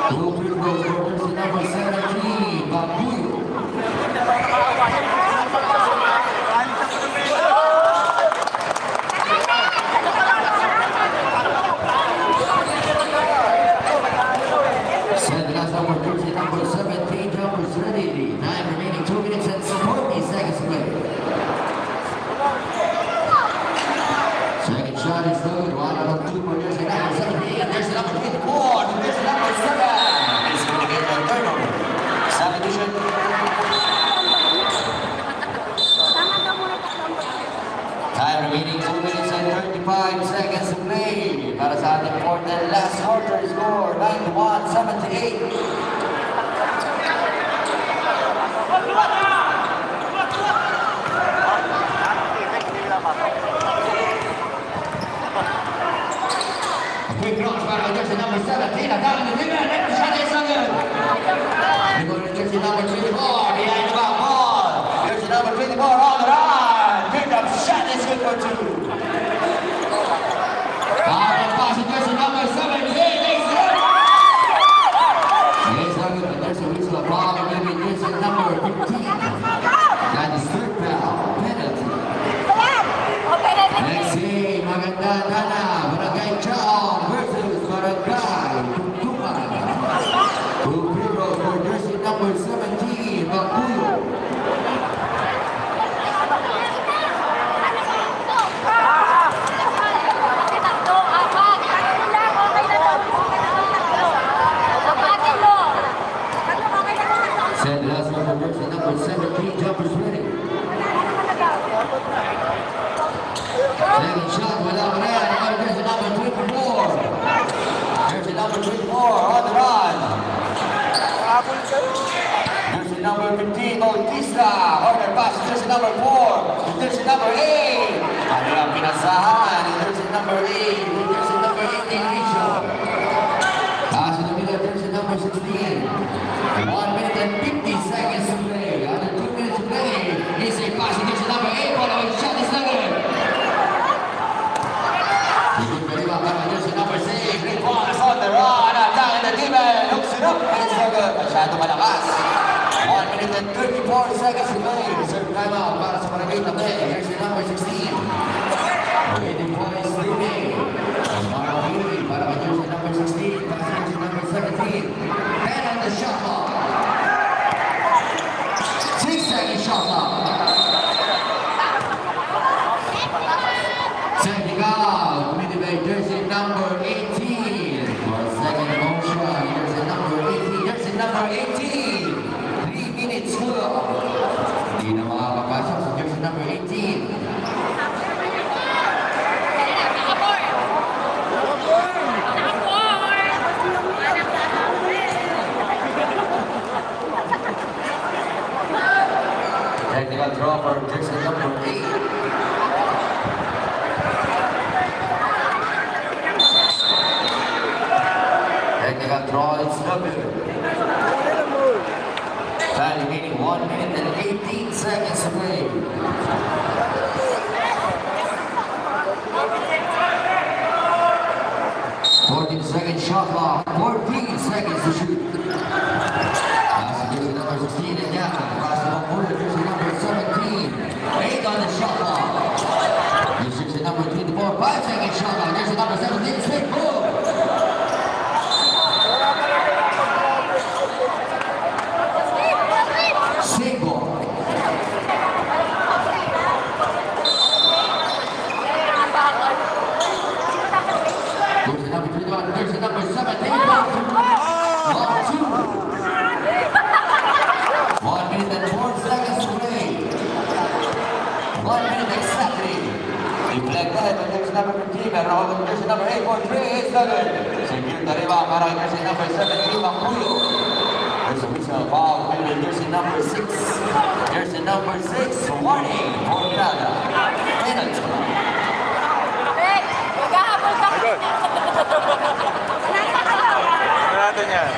Two free throws for jersey number 17, Babuyo. Send last number jersey number 17, jumpers ready. 9 remaining, 2 minutes and 40 seconds to play. Second shot is good. 1 out of 2 for jersey number 17. Jersey number 24 to jersey number 7. It's going to get a turnover. Substitution. Time remaining 2 minutes and 35 seconds to play. Para sa ating fourth and last quarter score, 91-78. Quick cross para jersey number 17. Down in the ribbon. Next shot is good. We go to jersey number 24. Behind the back ball. Jersey number 24 on the run. Pick up shot is good for 2. Pass to jersey number 17. It's good. But there's a whistle. Ball giving jersey number 15. That is third foul. Penalty. Next game, maganda na. Barangay Chao versus Barangay Tuntungan. Two free throws for jersey number 17, Babuyo. Send last one for jersey number 17, jumpers ready. Second shot, wala. Jersey number 24. Jersey number 24 on the run. Jersey number 15, Bautista. Order pass to jersey number 4. Jersey number 8. Ano ang pinasahan? Jersey number 8. Jersey number 18, Richo. Pass to the middle, jersey number 16. 1 minute and 50 seconds to play. Under 2 minutes to play. Here's a pass to jersey number 8. Following shot is good. Jersey number 6, great pass on the run, down in the demon, hooks it up, and it's so good. Masyado malakas. 1 minute and 34 seconds to play. Reserve timeout para sa Barangay Tabe. Jersey number 16. Waiting points leading. Tomorrow Beauty para sa jersey number 16, para sa jersey number 17. 10 on the shot clock. 6-second shot clock. Sending out, committed by jersey number 18 for second motion. Jersey number 18, jersey number 18. 3 minutes full. Hindi na makakapasok sa jersey number 18. Technical draw for jersey number 8. Technical draw, it's double. Time remaining 1 minute and 18 seconds to play. 14-second shot clock, 14 seconds to shoot. Pass to jersey number 16 and down. Cross the ball, jersey number 17. 8 on the shot clock. Jersey number 24, 5-second shot clock. Jersey number 17, straight move. Single. Jersey number 21, jersey number 17. 1 minute and 4 seconds to play. 1 minute exactly. Deflect ahead by jersey number 15. Meron ako ng jersey number 8 for 3-8-7. Secure the riba para jersey number 17, Babuyo. There's a whistle foul with jersey number 6. Jersey number 6, warning for Braga. Penalty. Natin yan.